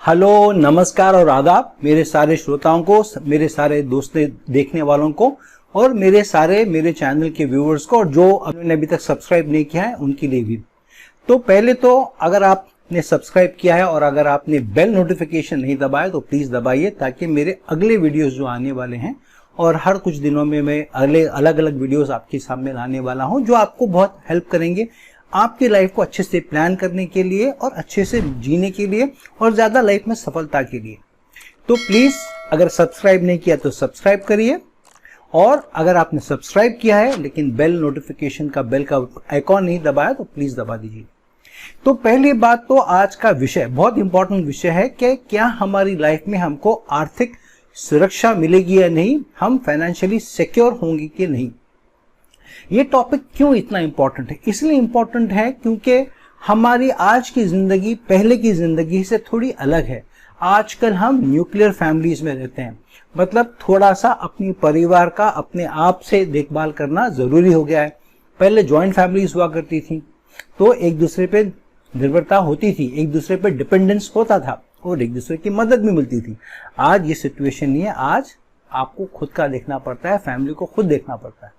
Hello, नमस्कार और आदाब मेरे सारे श्रोताओं को, मेरे सारे दोस्त देखने वालों को और मेरे चैनल के व्यूअर्स को, और जो अभी तक सब्सक्राइब नहीं किया है उनके लिए भी। तो पहले तो अगर आपने सब्सक्राइब किया है और अगर आपने बेल नोटिफिकेशन नहीं दबाया तो प्लीज दबाइए, ताकि मेरे अगले वीडियोस जो आने वाले हैं, और हर कुछ दिनों में मैं अलग अलग वीडियोस आपके सामने लाने वाला हूं, जो आपको बहुत हेल्प करेंगे आपकी लाइफ को अच्छे से प्लान करने के लिए और अच्छे से जीने के लिए और ज्यादा लाइफ में सफलता के लिए। तो प्लीज अगर सब्सक्राइब नहीं किया तो सब्सक्राइब करिए, और अगर आपने सब्सक्राइब किया है लेकिन बेल नोटिफिकेशन का बेल का आइकॉन नहीं दबाया तो प्लीज दबा दीजिए। तो पहली बात तो आज का विषय बहुत इंपॉर्टेंट विषय है कि क्या हमारी लाइफ में हमको आर्थिक सुरक्षा मिलेगी या नहीं, हम फाइनेंशियली सिक्योर होंगे कि नहीं। ये टॉपिक क्यों इतना इंपॉर्टेंट है? इसलिए इंपॉर्टेंट है क्योंकि हमारी आज की जिंदगी पहले की जिंदगी से थोड़ी अलग है। आजकल हम न्यूक्लियर फैमिलीज में रहते हैं, मतलब थोड़ा सा अपनी परिवार का अपने आप से देखभाल करना जरूरी हो गया है। पहले जॉइंट फैमिलीज हुआ करती थी तो एक दूसरे पे निर्भरता होती थी, एक दूसरे पे डिपेंडेंस होता था और एक दूसरे की मदद भी मिलती थी। आज ये सिचुएशन नहीं है, आज आपको खुद का देखना पड़ता है, फैमिली को खुद देखना पड़ता है।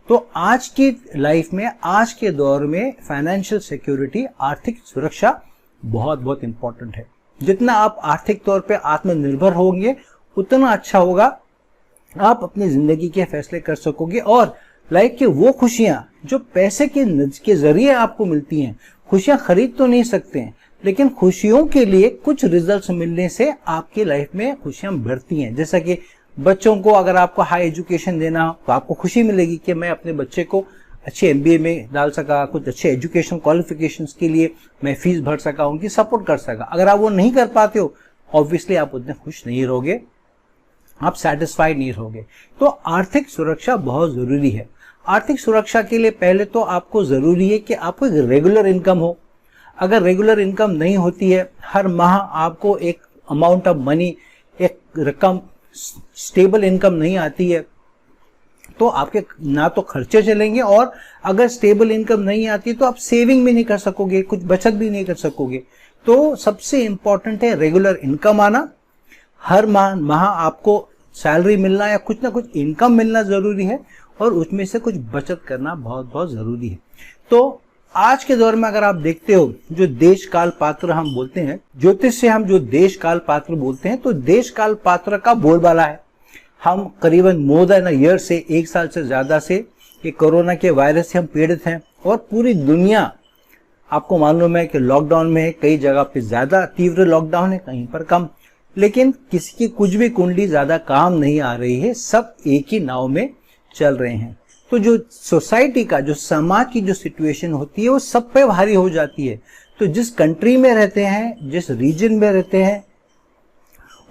तो आज की लाइफ में, आज के दौर में फाइनेंशियल सिक्योरिटी, आर्थिक सुरक्षा बहुत बहुत इंपॉर्टेंट है। जितना आप आर्थिक तौर पे आत्मनिर्भर होंगे उतना अच्छा होगा, आप अपनी जिंदगी के फैसले कर सकोगे और लाइफ की वो खुशियां जो पैसे के जरिए आपको मिलती हैं, खुशियां खरीद तो नहीं सकते हैं, लेकिन खुशियों के लिए कुछ रिजल्ट्स मिलने से आपकी लाइफ में खुशियां बढ़ती हैं। जैसा कि बच्चों को अगर आपको हाई एजुकेशन देना हो तो आपको खुशी मिलेगी कि मैं अपने बच्चे को अच्छे एमबीए में डाल सका, कुछ अच्छे एजुकेशन क्वालिफिकेशंस के लिए मैं फीस भर सका, उनकी सपोर्ट कर सका। अगर आप वो नहीं कर पाते हो, ऑब्वियसली आप उतने खुश नहीं रहोगे, आप सेटिस्फाइड नहीं रहोगे। तो आर्थिक सुरक्षा बहुत जरूरी है। आर्थिक सुरक्षा के लिए पहले तो आपको जरूरी है कि आपको एक रेगुलर इनकम हो। अगर रेगुलर इनकम नहीं होती है, हर माह आपको एक अमाउंट ऑफ मनी, एक रकम, स्टेबल इनकम नहीं आती है, तो आपके ना तो खर्चे चलेंगे, और अगर स्टेबल इनकम नहीं आती तो आप सेविंग भी नहीं कर सकोगे, कुछ बचत भी नहीं कर सकोगे। तो सबसे इंपॉर्टेंट है रेगुलर इनकम आना। हर माह आपको सैलरी मिलना या कुछ ना कुछ इनकम मिलना जरूरी है, और उसमें से कुछ बचत करना बहुत बहुत जरूरी है। तो आज के दौर में अगर आप देखते हो, जो देश काल पात्र हम बोलते हैं, ज्योतिष से हम जो देश काल पात्र बोलते हैं, तो देश काल पात्र का बोलबाला है। हम करीबन मोर देन अ ईयर से, एक साल से ज्यादा से, ये कोरोना के वायरस से हम पीड़ित हैं, और पूरी दुनिया आपको मालूम है कि लॉकडाउन में है। कई जगह पे ज्यादा तीव्र लॉकडाउन है, कहीं पर कम, लेकिन किसी की कुछ भी कुंडली ज्यादा काम नहीं आ रही है, सब एक ही नाव में चल रहे हैं। तो जो सोसाइटी का, जो समाज की जो सिचुएशन होती है वो सब पे भारी हो जाती है। तो जिस कंट्री में रहते हैं, जिस रीजन में रहते हैं,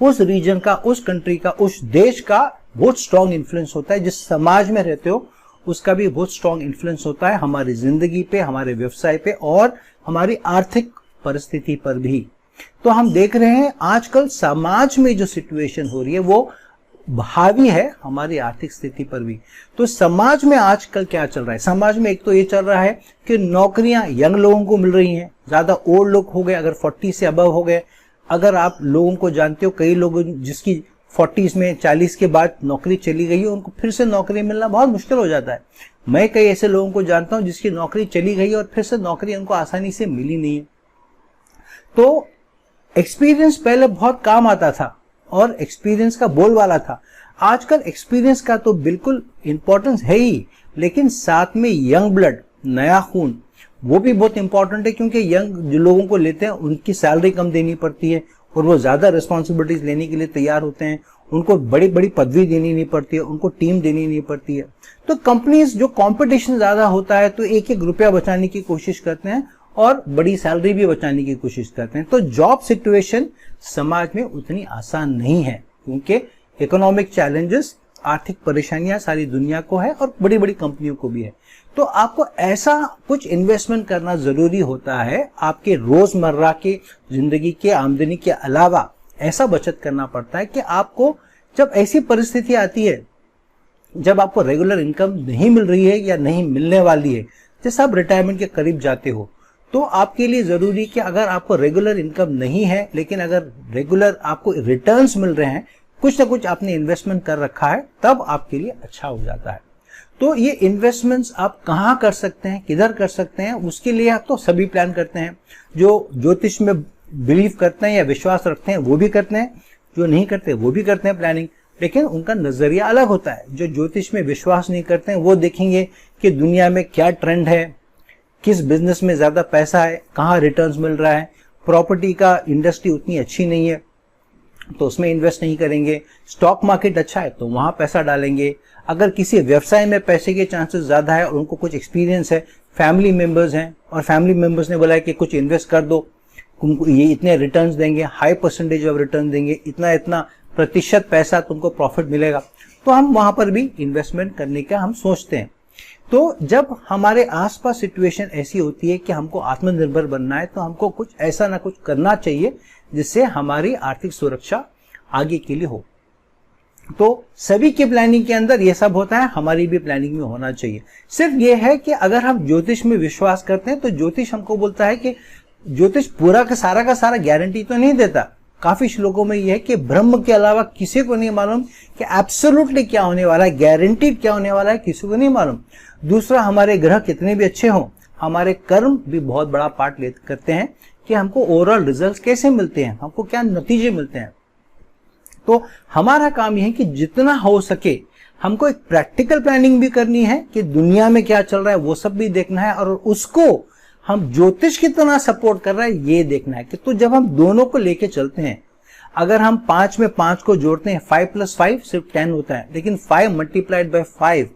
उस रीजन का, उस कंट्री का, उस देश का बहुत स्ट्रांग इन्फ्लुएंस होता है। जिस समाज में रहते हो उसका भी बहुत स्ट्रांग इन्फ्लुएंस होता है हमारी जिंदगी पे, हमारे व्यवसाय पे और हमारी आर्थिक परिस्थिति पर भी। तो हम देख रहे हैं आजकल समाज में जो सिचुएशन हो रही है वो हावी है हमारी आर्थिक स्थिति पर भी। तो समाज में आजकल क्या चल रहा है? समाज में एक तो ये चल रहा है कि नौकरियां यंग लोगों को मिल रही हैं, ज्यादा ओल्ड लोग हो गए, अगर 40 से अबव हो गए। अगर आप लोगों को जानते हो, कई लोग जिसकी 40s में, 40 के बाद नौकरी चली गई है, उनको फिर से नौकरी मिलना बहुत मुश्किल हो जाता है। मैं कई ऐसे लोगों को जानता हूं जिसकी नौकरी चली गई और फिर से नौकरी उनको आसानी से मिली नहीं है। तो एक्सपीरियंस पहले बहुत काम आता था और एक्सपीरियंस का बोलबाला था। आजकल एक्सपीरियंस का तो बिल्कुल इंपॉर्टेंस है ही, लेकिन साथ में यंग ब्लड, नया खून, वो भी बहुत इंपॉर्टेंट है, क्योंकि यंग जो लोगों को लेते हैं उनकी सैलरी कम देनी पड़ती है और वो ज्यादा रिस्पॉन्सिबिलिटीज लेने के लिए तैयार होते हैं। उनको बड़ी बड़ी पदवी देनी नहीं पड़ती है, उनको टीम देनी नहीं पड़ती है। तो कंपनीज, जो कंपटीशन ज्यादा होता है, तो एक एक रुपया बचाने की कोशिश करते हैं और बड़ी सैलरी भी बचाने की कोशिश करते हैं। तो जॉब सिचुएशन समाज में उतनी आसान नहीं है, क्योंकि इकोनॉमिक चैलेंजेस, आर्थिक परेशानियां सारी दुनिया को है और बड़ी बड़ी कंपनियों को भी है। तो आपको ऐसा कुछ इन्वेस्टमेंट करना जरूरी होता है, आपके रोजमर्रा के जिंदगी के आमदनी के अलावा ऐसा बचत करना पड़ता है कि आपको जब ऐसी परिस्थिति आती है, जब आपको रेगुलर इनकम नहीं मिल रही है या नहीं मिलने वाली है, जैसे आप रिटायरमेंट के करीब जाते हो, तो आपके लिए जरूरी कि अगर आपको रेगुलर इनकम नहीं है, लेकिन अगर रेगुलर आपको रिटर्न्स मिल रहे हैं, कुछ ना कुछ आपने इन्वेस्टमेंट कर रखा है, तब आपके लिए अच्छा हो जाता है। तो ये इन्वेस्टमेंट्स आप कहाँ कर सकते हैं, किधर कर सकते हैं, उसके लिए आप तो सभी प्लान करते हैं। जो ज्योतिष में बिलीव करते हैं या विश्वास रखते हैं वो भी करते हैं, जो नहीं करते वो भी करते हैं प्लानिंग, लेकिन उनका नजरिया अलग होता है। जो ज्योतिष में विश्वास नहीं करते हैं वो देखेंगे कि दुनिया में क्या ट्रेंड है, किस बिजनेस में ज्यादा पैसा है, कहाँ रिटर्न्स मिल रहा है, प्रॉपर्टी का इंडस्ट्री उतनी अच्छी नहीं है तो उसमें इन्वेस्ट नहीं करेंगे, स्टॉक मार्केट अच्छा है तो वहां पैसा डालेंगे। अगर किसी व्यवसाय में पैसे के चांसेस ज्यादा है और उनको कुछ एक्सपीरियंस है, फैमिली मेंबर्स हैं और फैमिली मेंबर्स ने बोला है कि कुछ इन्वेस्ट कर दो, तुमको ये इतने रिटर्न्स देंगे, हाई परसेंटेज ऑफ रिटर्न देंगे, इतना इतना प्रतिशत पैसा तुमको प्रॉफिट मिलेगा, तो हम वहां पर भी इन्वेस्टमेंट करने का हम सोचते हैं। तो जब हमारे आसपास सिचुएशन ऐसी होती है कि हमको आत्मनिर्भर बनना है, तो हमको कुछ ऐसा ना कुछ करना चाहिए जिससे हमारी आर्थिक सुरक्षा आगे के लिए हो। तो सभी की प्लानिंग के अंदर ये सब होता है, हमारी भी प्लानिंग में होना चाहिए। सिर्फ ये है कि अगर हम ज्योतिष में विश्वास करते हैं तो ज्योतिष हमको बोलता है कि ज्योतिष पूरा का सारा गारंटी तो नहीं देता। काफी श्लोकों में यह है कि ब्रह्म के अलावा किसी को नहीं मालूम कि एब्सोल्युटली क्या होने वाला है, गारंटीड क्या होने वाला है, किसी को नहीं मालूम। दूसरा, हमारे ग्रह कितने भी अच्छे हों, हमारे कर्म भी बहुत बड़ा पार्ट करते हैं कि हमको ओवरऑल रिजल्ट्स कैसे मिलते हैं, हमको क्या नतीजे मिलते हैं। तो हमारा काम यह है कि जितना हो सके हमको एक प्रैक्टिकल प्लानिंग भी करनी है कि दुनिया में क्या चल रहा है वो सब भी देखना है, और उसको हम ज्योतिष कितना सपोर्ट कर रहा है ये देखना है। कि तो जब हम दोनों को लेके चलते हैं, अगर हम 5 में 5 को जोड़ते हैं, 5 + 5 सिर्फ 10 होता है, लेकिन 5 × 5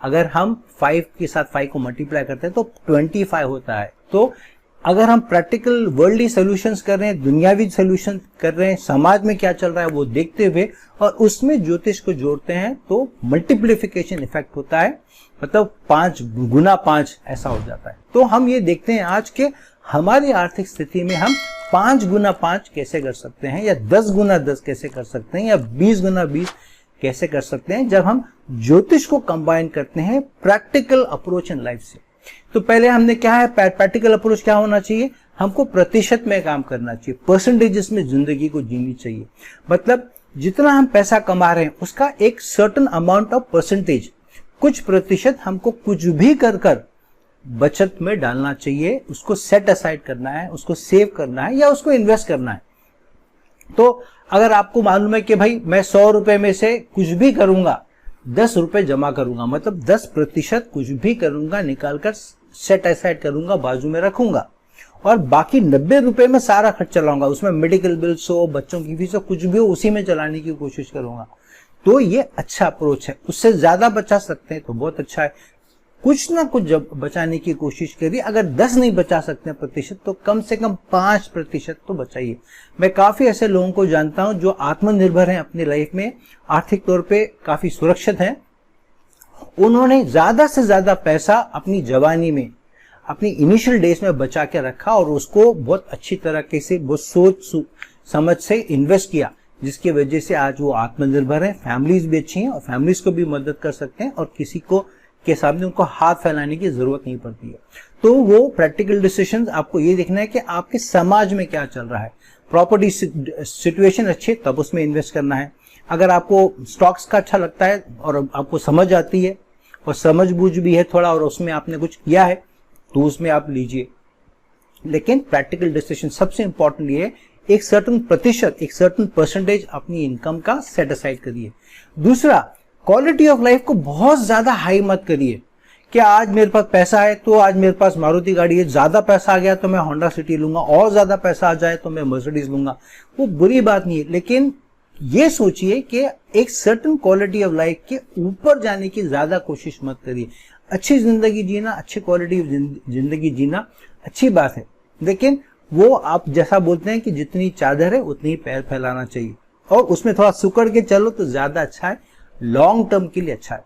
अगर हम 5 के साथ 5 को मल्टीप्लाई करते हैं तो 25 होता है। तो अगर हम प्रैक्टिकल वर्ल्डली सॉल्यूशंस कर रहे हैं, दुनियावी सॉल्यूशन कर रहे हैं, समाज में क्या चल रहा है वो देखते हुए और उसमें ज्योतिष को जोड़ते हैं, तो मल्टीप्लिफिकेशन इफेक्ट होता है, मतलब 5 × 5 ऐसा हो जाता है। तो हम ये देखते हैं आज के हमारी आर्थिक स्थिति में हम 5 × 5 कैसे कर सकते हैं, या 10 × 10 कैसे कर सकते हैं, या 20 × 20 कैसे कर सकते हैं, जब हम ज्योतिष को कंबाइन करते हैं प्रैक्टिकल अप्रोच इन लाइफ से। तो पहले हमने क्या है, प्रैक्टिकल अप्रोच क्या होना चाहिए, हमको प्रतिशत में काम करना चाहिए, परसेंटेजेस में जिंदगी को जीनी चाहिए। मतलब जितना हम पैसा कमा रहे हैं उसका एक सर्टेन अमाउंट ऑफ परसेंटेज, कुछ प्रतिशत हमको कुछ भी कर बचत में डालना चाहिए, उसको सेट असाइड करना है, उसको सेव करना है या उसको इन्वेस्ट करना है। तो अगर आपको मालूम है कि भाई मैं 100 रुपए में से कुछ भी करूंगा, 10 रुपए जमा करूंगा, मतलब 10% कुछ भी करूंगा, निकालकर सेट असाइड करूंगा, बाजू में रखूंगा, और बाकी 90 रुपए में सारा खर्च चलाऊंगा, उसमें मेडिकल बिल्स हो, बच्चों की फीस हो, कुछ भी हो, उसी में चलाने की कोशिश करूंगा। तो ये अच्छा अप्रोच है। उससे ज्यादा बचा सकते हैं तो बहुत अच्छा है, कुछ ना कुछ जब बचाने की कोशिश करिए। अगर 10 नहीं बचा सकते हैं प्रतिशत, तो कम से कम 5% तो बचाइए। मैं काफी ऐसे लोगों को जानता हूं जो आत्मनिर्भर हैं, अपनी लाइफ में आर्थिक तौर पे काफी सुरक्षित हैं। उन्होंने ज्यादा से ज्यादा पैसा अपनी जवानी में, अपनी इनिशियल डेज में बचा के रखा और उसको बहुत अच्छी तरीके से, बहुत सोच समझ से इन्वेस्ट किया, जिसकी वजह से आज वो आत्मनिर्भर है, फैमिलीज भी अच्छी हैं और फैमिलीज को भी मदद कर सकते हैं और किसी को के सामने उनको हाथ फैलाने की जरूरत नहीं पड़ती है। तो वो प्रैक्टिकल डिसीजंस आपको ये देखना है कि आपके समाज में क्या चल रहा है, प्रॉपर्टी सिचुएशन अच्छी तब उसमें इन्वेस्ट करना है। अगर आपको स्टॉक्स का अच्छा लगता है और आपको समझ आती है और समझ बूझ भी है थोड़ा और उसमें आपने कुछ किया है तो उसमें आप लीजिए। लेकिन प्रैक्टिकल डिसीजन सबसे इंपॉर्टेंट ये है, एक सर्टेन प्रतिशत, एक सर्टेन परसेंटेज अपनी इनकम का सेट असाइड करिए। दूसरा, क्वालिटी ऑफ लाइफ को बहुत ज्यादा हाई मत करिए कि आज मेरे पास पैसा है तो आज मेरे पास मारुति गाड़ी है, ज्यादा पैसा आ गया तो मैं होंडा सिटी लूंगा, और ज्यादा पैसा आ जाए तो मैं मर्सिडीज लूंगा। वो बुरी बात नहीं है, लेकिन ये सोचिए कि एक सर्टेन क्वालिटी ऑफ लाइफ के ऊपर जाने की ज्यादा कोशिश मत करिए। अच्छी जिंदगी जीना, अच्छी क्वालिटी जिंदगी जीना अच्छी बात है, लेकिन वो आप जैसा बोलते हैं कि जितनी चादर है उतनी पैर फैलाना चाहिए और उसमें थोड़ा सुकड़ के चलो तो ज्यादा अच्छा है, लॉन्ग टर्म के लिए अच्छा है।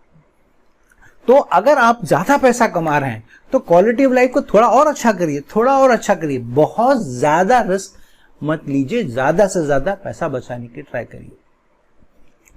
तो अगर आप ज्यादा पैसा कमा रहे हैं तो क्वालिटी ऑफ लाइफ को थोड़ा और अच्छा करिए, थोड़ा और अच्छा करिए, बहुत ज्यादा रिस्क मत लीजिए, ज्यादा से ज्यादा पैसा बचाने की ट्राई करिए।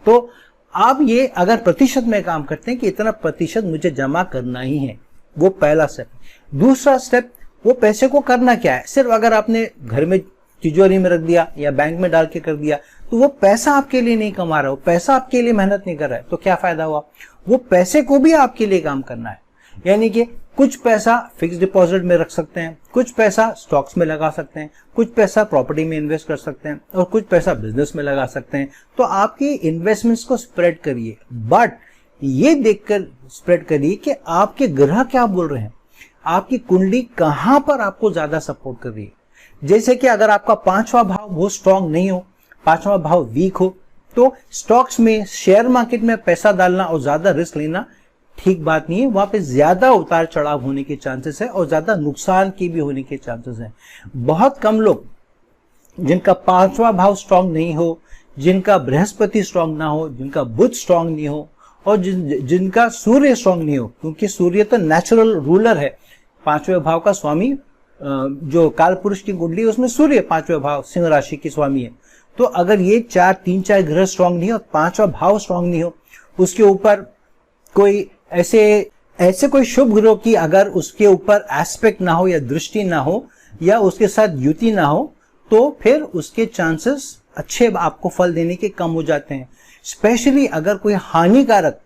तो आप ये अगर प्रतिशत में काम करते हैं कि इतना प्रतिशत मुझे जमा करना ही है, वो पहला स्टेप। दूसरा स्टेप, वो पैसे को करना क्या है, सिर्फ अगर आपने घर में तिजोरी में रख दिया या बैंक में डाल के कर दिया तो वो पैसा आपके लिए नहीं कमा रहा, वो पैसा आपके लिए मेहनत नहीं कर रहा है, तो क्या फायदा हुआ। वो पैसे को भी आपके लिए काम करना है, यानी कि कुछ पैसा फिक्स डिपॉजिट में रख सकते हैं, कुछ पैसा स्टॉक्स में लगा सकते हैं, कुछ पैसा प्रॉपर्टी में इन्वेस्ट कर सकते हैं और कुछ पैसा बिजनेस में लगा सकते हैं। तो आपकी इन्वेस्टमेंट्स को स्प्रेड करिए, बट ये देखकर स्प्रेड करिए कि आपके ग्रह क्या बोल रहे हैं, आपकी कुंडली कहां पर आपको ज्यादा सपोर्ट कर रही है। जैसे कि अगर आपका 5वां भाव बहुत स्ट्रांग नहीं हो, 5वां भाव वीक हो, तो स्टॉक्स में, शेयर मार्केट में पैसा डालना और ज्यादा रिस्क लेना ठीक बात नहीं है। वहां पे ज्यादा उतार चढ़ाव होने के चांसेस है और ज्यादा नुकसान की भी होने के चांसेस है। बहुत कम लोग जिनका 5वां भाव स्ट्रांग नहीं हो, जिनका बृहस्पति स्ट्रांग ना हो, जिनका बुध स्ट्रांग नहीं हो और जिनका सूर्य स्ट्रांग नहीं हो, क्योंकि सूर्य तो नेचुरल रूलर है, 5वें भाव का स्वामी जो काल पुरुष की कुंडली उसमें सूर्य 5वें भाव सिंह राशि की स्वामी है। तो अगर ये 3-4 ग्रह स्ट्रांग नहीं हो, 5वां भाव स्ट्रांग नहीं हो, उसके ऊपर कोई ऐसे कोई शुभ ग्रह की अगर उसके ऊपर एस्पेक्ट ना हो या दृष्टि ना हो या उसके साथ युति ना हो, तो फिर उसके चांसेस अच्छे आपको फल देने के कम हो जाते हैं। स्पेशली अगर कोई हानिकारक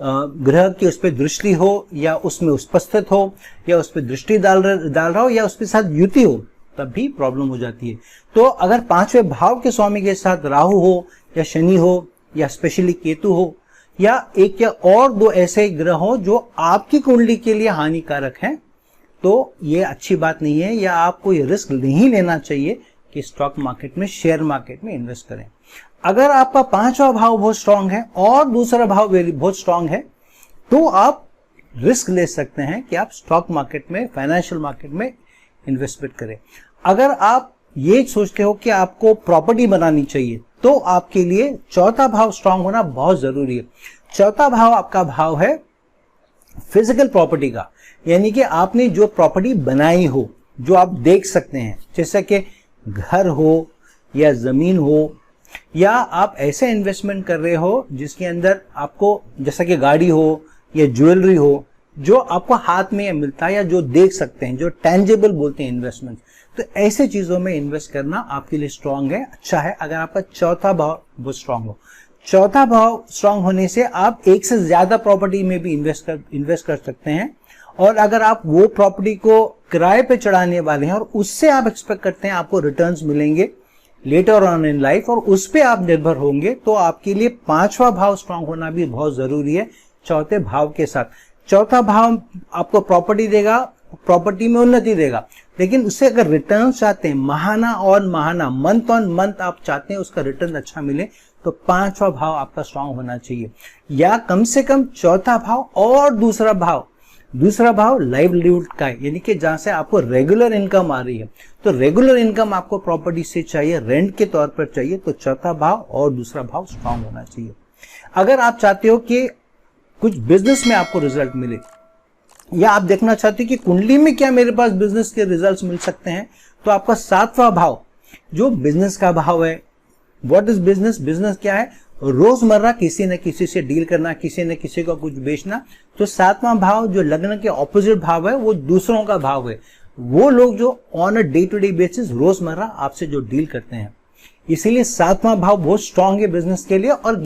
ग्रह की उस पर दृष्टि हो या उसमें उपस्थित हो या उस पर दृष्टि डाल रहा हो या उसके साथ युति हो, तब भी प्रॉब्लम हो जाती है। तो अगर 5वें भाव के स्वामी के साथ राहु हो या शनि हो या स्पेशली केतु हो या एक या और दो ऐसे ग्रह हो जो आपकी कुंडली के लिए हानिकारक हैं, तो ये अच्छी बात नहीं है या आपको ये रिस्क नहीं लेना चाहिए कि स्टॉक मार्केट में, शेयर मार्केट में इन्वेस्ट करें। अगर आपका 5वां भाव बहुत स्ट्रांग है और दूसरा भाव बहुत स्ट्रांग है, तो आप रिस्क ले सकते हैं कि आप स्टॉक मार्केट में, फाइनेंशियल मार्केट में इन्वेस्टमेंट करें। अगर आप ये सोचते हो कि आपको प्रॉपर्टी बनानी चाहिए, तो आपके लिए 4था भाव स्ट्रांग होना बहुत जरूरी है। 4था भाव आपका भाव है फिजिकल प्रॉपर्टी का, यानी कि आपने जो प्रॉपर्टी बनाई हो, जो आप देख सकते हैं, जैसे कि घर हो या जमीन हो, या आप ऐसे इन्वेस्टमेंट कर रहे हो जिसके अंदर आपको, जैसा कि गाड़ी हो या ज्वेलरी हो, जो आपको हाथ में मिलता है या जो देख सकते हैं, जो टेंजिबल बोलते हैं इन्वेस्टमेंट, तो ऐसे चीजों में इन्वेस्ट करना आपके लिए स्ट्रांग है, अच्छा है। अगर आपका 4था भाव बहुत स्ट्रांग हो, 4था भाव स्ट्रांग होने से आप एक से ज्यादा प्रॉपर्टी में भी इन्वेस्ट कर सकते हैं। और अगर आप वो प्रॉपर्टी को किराए पे चढ़ाने वाले हैं और उससे आप एक्सपेक्ट करते हैं आपको रिटर्न्स मिलेंगे लेटर ऑन इन लाइफ और उस पे आप निर्भर होंगे, तो आपके लिए 5वां भाव स्ट्रांग होना भी बहुत जरूरी है 4थे भाव के साथ। 4था भाव आपको प्रॉपर्टी देगा, प्रॉपर्टी में उन्नति देगा, लेकिन उससे अगर रिटर्न चाहते हैं, महाना और महाना, मंथ ऑन मंथ आप चाहते हैं उसका रिटर्न अच्छा मिले, तो 5वां भाव आपका स्ट्रांग होना चाहिए, या कम से कम 4था भाव और दूसरा भाव लाइवलीहुड का है, यानी कि जहां से आपको रेगुलर इनकम आ रही है। तो रेगुलर इनकम आपको प्रॉपर्टी से चाहिए, रेंट के तौर पर चाहिए, तो 4था भाव और दूसरा भाव स्ट्रांग होना चाहिए। अगर आप चाहते हो कि कुछ बिजनेस में आपको रिजल्ट मिले, या आप देखना चाहते हो कि कुंडली में क्या मेरे पास बिजनेस के रिजल्ट्स मिल सकते हैं, तो आपका 7वां भाव जो बिजनेस का भाव है, व्हाट इज बिजनेस, बिजनेस क्या है, रोजमर्रा किसी न किसी से डील करना, किसी न किसी को कुछ बेचना। तो 7वां भाव जो लग्न के ऑपोजिट भाव है, वो दूसरों का भाव है, वो लोग जो on a day to day basis रोजमर्रा आपसे जो डील करते हैं, इसीलिए 7वां भाव बहुत स्ट्रांग है बिजनेस के लिए। और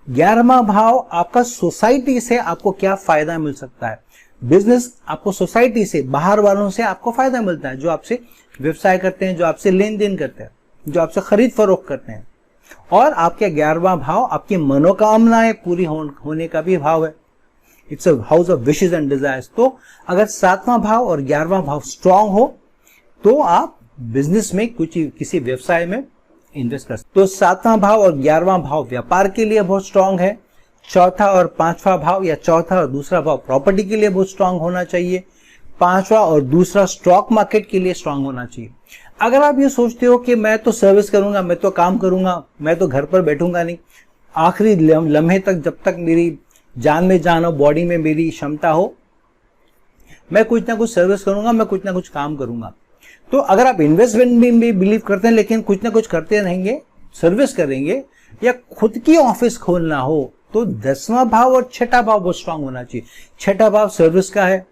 11वां भाव आपका सोसाइटी से आपको क्या फायदा मिल सकता है। बिजनेस आपको सोसाइटी से, बाहर वालों से आपको फायदा मिलता है, जो आपसे व्यवसाय करते हैं, जो आपसे लेन देन करते हैं, जो आपसे खरीद फरोख्त करते हैं। और आपके 11वां भाव आपकी मनोकामनाएं पूरी होने का भी भाव है, it's a house of wishes and desires. तो अगर 7वां भाव और 11वां भाव स्ट्रांग हो, तो आप बिजनेस में किसी व्यवसाय में इन्वेस्ट कर सकते। तो 7वां भाव और 11वां भाव व्यापार के लिए बहुत स्ट्रांग है। 4था और 5वां भाव या 4था और दूसरा भाव प्रॉपर्टी के लिए बहुत स्ट्रांग होना चाहिए। 5वां और दूसरा स्टॉक मार्केट के लिए स्ट्रांग होना चाहिए। अगर आप ये सोचते हो कि मैं तो सर्विस करूंगा, मैं तो काम करूंगा, मैं तो घर पर बैठूंगा नहीं, आखिरी लम्हे तक, जब तक मेरी जान में जान हो, बॉडी में मेरी क्षमता हो, मैं कुछ ना कुछ सर्विस करूंगा, मैं कुछ ना कुछ काम करूंगा। तो अगर आप इन्वेस्टमेंट में भी बिलीव करते हैं, लेकिन कुछ ना कुछ करते रहेंगे, सर्विस करेंगे या खुद की ऑफिस खोलना हो, तो 10वां भाव और 6ठा भाव बहुत स्ट्रांग होना चाहिए। 6ठा भाव सर्विस का है,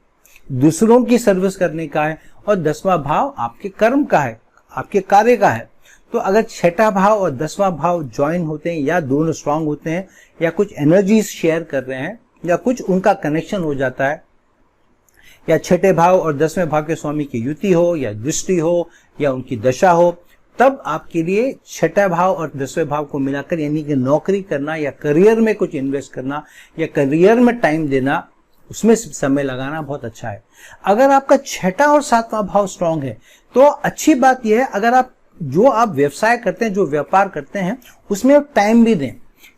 दूसरों की सर्विस करने का है, और 10वां भाव आपके कर्म का है, आपके कार्य का है। तो अगर 6ठा भाव और 10वां भाव ज्वाइन होते हैं या दोनों स्ट्रांग होते हैं या कुछ एनर्जीज शेयर कर रहे हैं या कुछ उनका कनेक्शन हो जाता है, या 6ठे भाव और 10वें भाव के स्वामी की युति हो या दृष्टि हो या उनकी दशा हो, तब आपके लिए 6ठा भाव और 10वें भाव को मिलाकर यानी कि नौकरी करना या करियर में कुछ इन्वेस्ट करना या करियर में टाइम देना, उसमें समय लगाना बहुत अच्छा है। अगर आपका 6ठा और 7वां भाव स्ट्रांग है तो अच्छी बात यह है, अगर आप व्यवसाय करते हैं, जो व्यापार करते हैं, उसमें आप टाइम भी दें।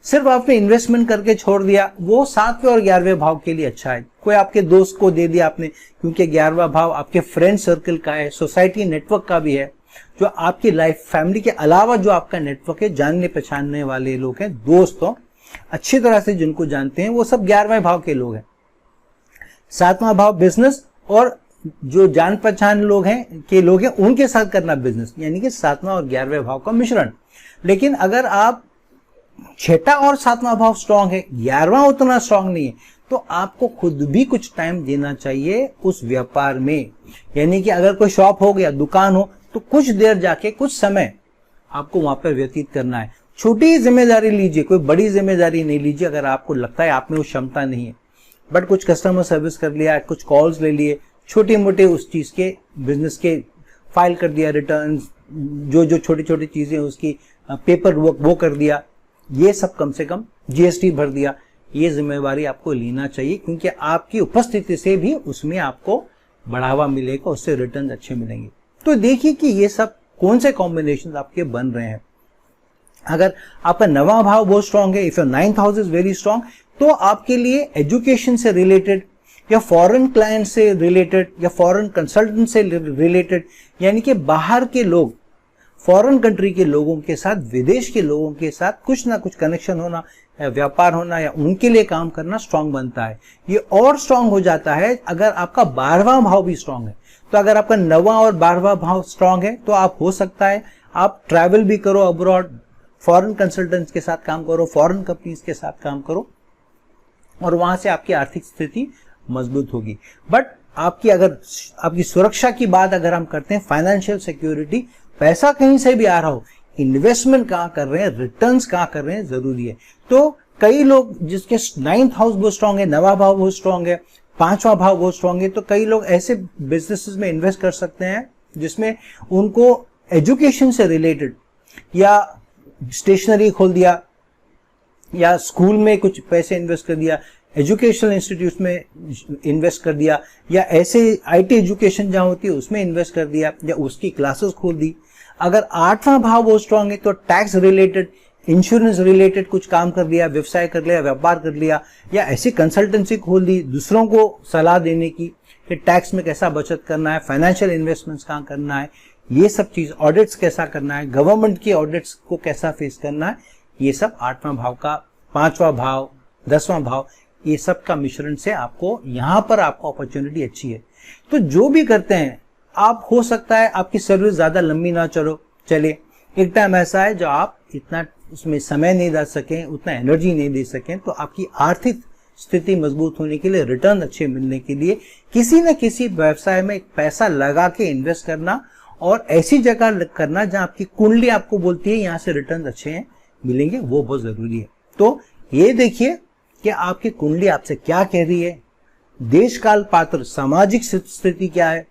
सिर्फ आपने इन्वेस्टमेंट करके छोड़ दिया, वो 7वें और 11वें भाव के लिए अच्छा है। कोई आपके दोस्त को दे दिया आपने, क्योंकि 11वां भाव आपके फ्रेंड सर्कल का है, सोसाइटी नेटवर्क का भी है, जो आपकी लाइफ फैमिली के अलावा जो आपका नेटवर्क है, जानने पहचानने वाले लोग हैं, दोस्तों अच्छी तरह से जिनको जानते हैं, वो सब 11वें भाव के लोग हैं। 7वां भाव बिजनेस और जो जान पहचान लोग हैं उनके साथ करना बिजनेस, यानी कि 7वां और 11वें भाव का मिश्रण। लेकिन अगर आप 6ठा और 7वां भाव स्ट्रांग है, 11वां उतना स्ट्रांग नहीं है, तो आपको खुद भी कुछ टाइम देना चाहिए उस व्यापार में। यानी कि अगर कोई शॉप हो गया, दुकान हो, तो कुछ देर जाके कुछ समय आपको वहां पर व्यतीत करना है। छोटी जिम्मेदारी लीजिए, कोई बड़ी जिम्मेदारी नहीं लीजिए। अगर आपको लगता है आप में वो क्षमता नहीं है, बट कुछ कस्टमर सर्विस कर लिया, कुछ कॉल्स ले लिए, छोटे मोटे उस चीज के बिजनेस के फाइल कर दिया, रिटर्न, जो छोटी छोटी चीजें उसकी पेपर वर्क वो कर दिया, ये सब कम से कम जीएसटी भर दिया, ये जिम्मेवारी आपको लेना चाहिए, क्योंकि आपकी उपस्थिति से भी उसमें आपको बढ़ावा मिलेगा, उससे रिटर्न अच्छे मिलेंगे। तो देखिए कि ये सब कौन से कॉम्बिनेशन आपके बन रहे हैं। अगर आपका 9वां भाव बहुत स्ट्रांग है, if your 9th house is very strong, तो आपके लिए एजुकेशन से रिलेटेड या फॉरेन क्लाइंट से रिलेटेड या फॉरेन कंसल्टेंट से रिलेटेड, यानी कि बाहर के लोग, फॉरेन कंट्री के लोगों के साथ, विदेश के लोगों के साथ कुछ ना कुछ कनेक्शन होना, व्यापार होना या उनके लिए काम करना स्ट्रांग बनता है। ये और स्ट्रांग हो जाता है अगर आपका 12वां भाव भी स्ट्रांग है। तो अगर आपका 9वां और 12वां भाव स्ट्रांग है तो आप हो सकता है आप ट्रैवल भी करो अब्रॉड, फॉरेन कंसल्टेंट्स के साथ काम करो, फॉरेन कंपनीज के साथ काम करो, और वहां से आपकी आर्थिक स्थिति मजबूत होगी। बट आपकी सुरक्षा की बात अगर हम करते हैं, फाइनेंशियल सिक्योरिटी, पैसा कहीं से भी आ रहा हो, इन्वेस्टमेंट कहाँ कर रहे हैं, रिटर्न्स कहाँ कर रहे हैं, जरूरी है। तो कई लोग जिसके 9th हाउस बहुत स्ट्रांग है, 9वां भाव बहुत स्ट्रांग है, 5वां भाव बहुत स्ट्रांग है, तो कई लोग ऐसे बिजनेसेस में इन्वेस्ट कर सकते हैं जिसमें उनको एजुकेशन से रिलेटेड, या स्टेशनरी खोल दिया, या स्कूल में कुछ पैसे इन्वेस्ट कर दिया, एजुकेशनल इंस्टीट्यूट में इन्वेस्ट कर दिया, या ऐसे आईटी एजुकेशन जहां होती है उसमें इन्वेस्ट कर दिया, या उसकी क्लासेस खोल दी। अगर 8वां भाव बहुत स्ट्रांग है तो टैक्स रिलेटेड, इंश्योरेंस रिलेटेड कुछ काम कर लिया, व्यवसाय कर लिया, व्यापार कर लिया, या ऐसी कंसल्टेंसी खोल दी दूसरों को सलाह देने की कि टैक्स में कैसा बचत करना है, फाइनेंशियल इन्वेस्टमेंट्स कहाँ करना है, ये सब चीज, ऑडिट्स कैसा करना है, गवर्नमेंट की ऑडिट्स को कैसा फेस करना है, ये सब 8वां भाव का, 5वां भाव, 10वां भाव, ये सब का मिश्रण से आपको यहाँ पर आपको अपॉर्चुनिटी अच्छी है। तो जो भी करते हैं आप, हो सकता है आपकी सर्विस ज्यादा लंबी ना चले, एक टाइम ऐसा है जो आप इतना उसमें समय नहीं दे सकें, उतना एनर्जी नहीं दे सकें, तो आपकी आर्थिक स्थिति मजबूत होने के लिए, रिटर्न अच्छे मिलने के लिए किसी न किसी व्यवसाय में पैसा लगा के इन्वेस्ट करना, और ऐसी जगह करना जहां आपकी कुंडली आपको बोलती है यहाँ से रिटर्न अच्छे हैं मिलेंगे, वो बहुत जरूरी है। तो ये देखिए कि आपकी कुंडली आपसे क्या कह रही है, देश काल पात्र सामाजिक स्थिति क्या है,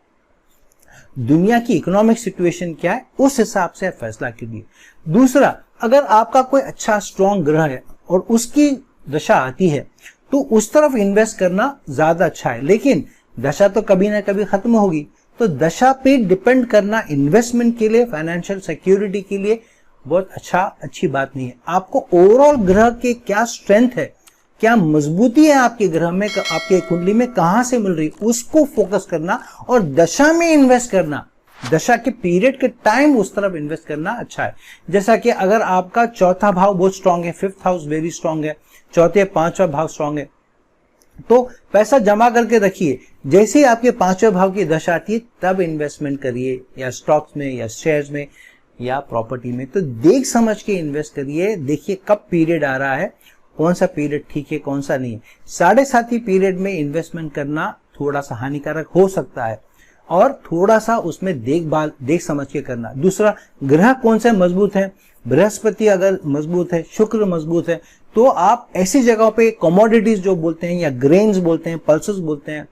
दुनिया की इकोनॉमिक सिचुएशन क्या है, उस हिसाब से फैसला कीजिए। दूसरा, अगर आपका कोई अच्छा स्ट्रॉन्ग ग्रह है और उसकी दशा आती है तो उस तरफ इन्वेस्ट करना ज्यादा अच्छा है, लेकिन दशा तो कभी ना कभी खत्म होगी, तो दशा पे डिपेंड करना इन्वेस्टमेंट के लिए, फाइनेंशियल सिक्योरिटी के लिए बहुत अच्छी बात नहीं है। आपको ओवरऑल ग्रह के क्या स्ट्रेंथ है, क्या मजबूती है आपके ग्रह में, आपके कुंडली में कहां से मिल रही है, उसको फोकस करना और दशा में इन्वेस्ट करना, दशा के पीरियड के टाइम उस तरफ इन्वेस्ट करना अच्छा है। जैसा कि अगर आपका 4था भाव बहुत स्ट्रांग है, 5th हाउस वेरी स्ट्रांग है, 4थे 5वां भाव स्ट्रांग है, तो पैसा जमा करके रखिए, जैसे ही आपके 5वें भाव की दशा आती है तब इन्वेस्टमेंट करिए, या स्टॉक्स में, या शेयर्स में, या प्रॉपर्टी में। तो देख समझ के इन्वेस्ट करिए, देखिए कब पीरियड आ रहा है, कौन सा पीरियड ठीक है, कौन सा नहीं है। 7.5 पीरियड में इन्वेस्टमेंट करना थोड़ा सा हानिकारक हो सकता है, और थोड़ा सा उसमें देख समझ के करना। दूसरा, ग्रह कौन से मजबूत है, बृहस्पति अगर मजबूत है, शुक्र मजबूत है, तो आप ऐसी जगहों पे कमोडिटीज जो बोलते हैं या ग्रेन्स बोलते हैं, पल्सेस बोलते हैं,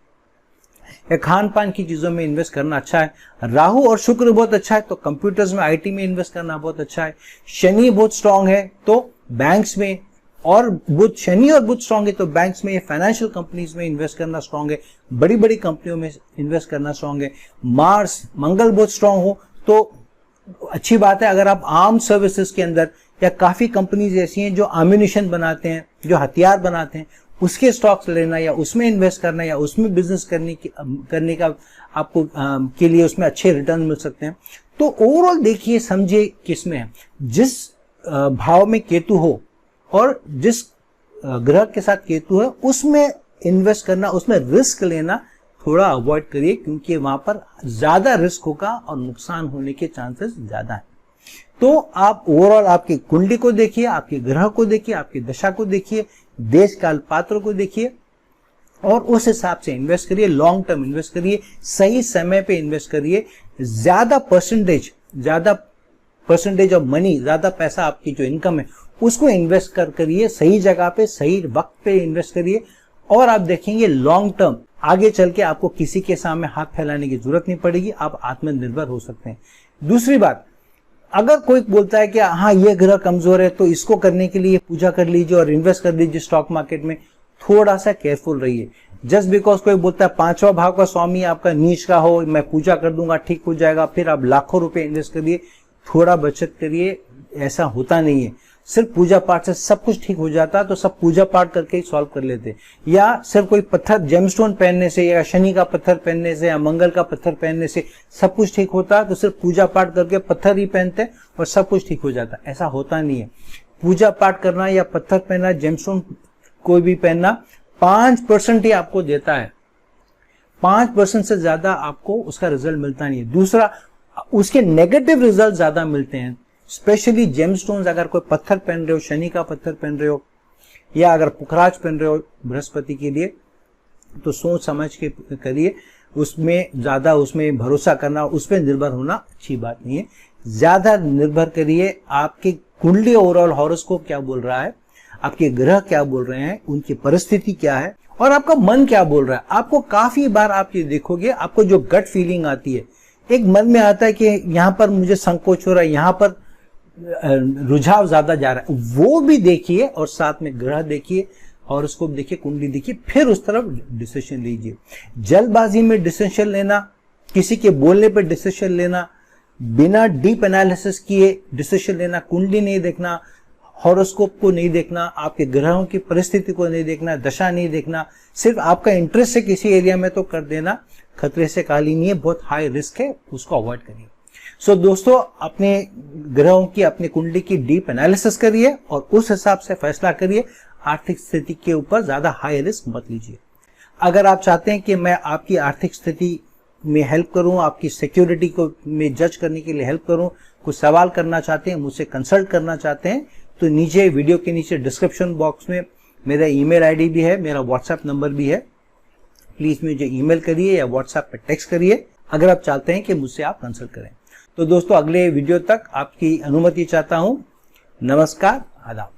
या खान पान की चीजों में इन्वेस्ट करना अच्छा है। राहु और शुक्र बहुत अच्छा है तो कंप्यूटर्स में, आईटी में इन्वेस्ट करना बहुत अच्छा है। शनि बहुत स्ट्रांग है तो बैंक्स में, और बुध, शनि और बुध स्ट्रांग है तो बैंक्स में, फाइनेंशियल कंपनीज में इन्वेस्ट करना स्ट्रांग है, बड़ी बड़ी कंपनियों में इन्वेस्ट करना स्ट्रांग है। मार्स, मंगल बहुत स्ट्रांग हो तो अच्छी बात है। अगर आप आर्म सर्विसेज के अंदर, या काफी कंपनीज ऐसी हैं जो एम्यूनिशन बनाते हैं, जो हथियार बनाते हैं, उसके स्टॉक्स लेना या उसमें इन्वेस्ट करना या उसमें बिजनेस करने का आपको के लिए उसमें अच्छे रिटर्न मिल सकते हैं। तो ओवरऑल देखिए, समझिए किसमें है, जिस भाव में केतु हो और जिस ग्रह के साथ केतु है उसमें इन्वेस्ट करना, उसमें रिस्क लेना थोड़ा अवॉइड करिए, क्योंकि वहां पर ज्यादा रिस्क होगा और नुकसान होने के चांसेस ज्यादा है। तो आप ओवरऑल आपकी कुंडली को देखिए, आपके ग्रह को देखिए, आपकी दशा को देखिए, देश काल पात्र को देखिए और उस हिसाब से इन्वेस्ट करिए। लॉन्ग टर्म इन्वेस्ट करिए, सही समय पे इन्वेस्ट करिए। ज्यादा परसेंटेज ऑफ मनी, ज्यादा पैसा आपकी जो इनकम है उसको इन्वेस्ट करिए, सही जगह पे सही वक्त पे इन्वेस्ट करिए, और आप देखेंगे लॉन्ग टर्म आगे चल के आपको किसी के सामने हाथ फैलाने की जरूरत नहीं पड़ेगी, आप आत्मनिर्भर हो सकते हैं। दूसरी बात, अगर कोई बोलता है कि हाँ ये ग्रह कमजोर है तो इसको करने के लिए पूजा कर लीजिए और इन्वेस्ट कर लीजिए स्टॉक मार्केट में, थोड़ा सा केयरफुल रहिए। जस्ट बिकॉज कोई बोलता है 5वां भाव का स्वामी आपका नीच का हो, मैं पूजा कर दूंगा ठीक हो जाएगा, फिर आप लाखों रुपए इन्वेस्ट करिए, थोड़ा बचत करिए, ऐसा होता नहीं है। सिर्फ पूजा पाठ से सब कुछ ठीक हो जाता तो सब पूजा पाठ करके ही सॉल्व कर लेते, या सिर्फ कोई पत्थर जेमस्टोन पहनने से या शनि का पत्थर पहनने से या मंगल का पत्थर पहनने से सब कुछ ठीक होता तो सिर्फ पूजा पाठ करके पत्थर ही पहनते और सब कुछ ठीक हो जाता। ऐसा होता नहीं है। पूजा पाठ करना या पत्थर पहनना, जेमस्टोन कोई भी पहनना 5% ही आपको देता है, 5% से ज्यादा आपको उसका रिजल्ट मिलता नहीं है। दूसरा, उसके नेगेटिव रिजल्ट ज्यादा मिलते हैं, स्पेशली जेमस्टोन्स। अगर कोई पत्थर पहन रहे हो, शनि का पत्थर पहन रहे हो, या अगर पुखराज पहन रहे हो बृहस्पति के लिए, तो सोच समझ के करिए। उसमें भरोसा करना, उस पर निर्भर होना अच्छी बात नहीं है। ज्यादा निर्भर करिए आपकी कुंडली, ओवरऑल हॉरोस्कोप क्या बोल रहा है, आपके ग्रह क्या बोल रहे हैं, उनकी परिस्थिति क्या है और आपका मन क्या बोल रहा है। आपको काफी बार आप ये देखोगे, आपको जो गट फीलिंग आती है, एक मन में आता है कि यहाँ पर मुझे संकोच हो रहा है, यहाँ पर रुझाव ज्यादा जा रहा है, वो भी देखिए और साथ में ग्रह देखिए, हॉरोस्कोप देखिए, कुंडली देखिए, फिर उस तरफ डिसीजन लीजिए। जल्दबाजी में डिसीजन लेना, किसी के बोलने पर डिसीजन लेना, बिना डीप एनालिसिस किए डिसीजन लेना, कुंडली नहीं देखना, हॉरोस्कोप को नहीं देखना, आपके ग्रहों की परिस्थिति को नहीं देखना, दशा नहीं देखना, सिर्फ आपका इंटरेस्ट है किसी एरिया में तो कर देना, खतरे से काली नहीं है, बहुत हाई रिस्क है, उसको अवॉइड करिए। सो दोस्तों, अपने ग्रहों की, अपनी कुंडली की डीप एनालिसिस करिए और उस हिसाब से फैसला करिए। आर्थिक स्थिति के ऊपर ज्यादा हाई रिस्क मत लीजिए। अगर आप चाहते हैं कि मैं आपकी आर्थिक स्थिति में हेल्प करूं, आपकी सिक्योरिटी को में जज करने के लिए हेल्प करूं, कुछ सवाल करना चाहते हैं, मुझसे कंसल्ट करना चाहते हैं, तो नीचे वीडियो के नीचे डिस्क्रिप्शन बॉक्स में मेरा ईमेल आईडी भी है, मेरा व्हाट्सएप नंबर भी है। प्लीज मुझे ईमेल करिए या व्हाट्सएप पर टेक्स्ट करिए अगर आप चाहते हैं कि मुझसे आप कंसल्ट करें। तो दोस्तों, अगले वीडियो तक आपकी अनुमति चाहता हूं। नमस्कार, आदाब।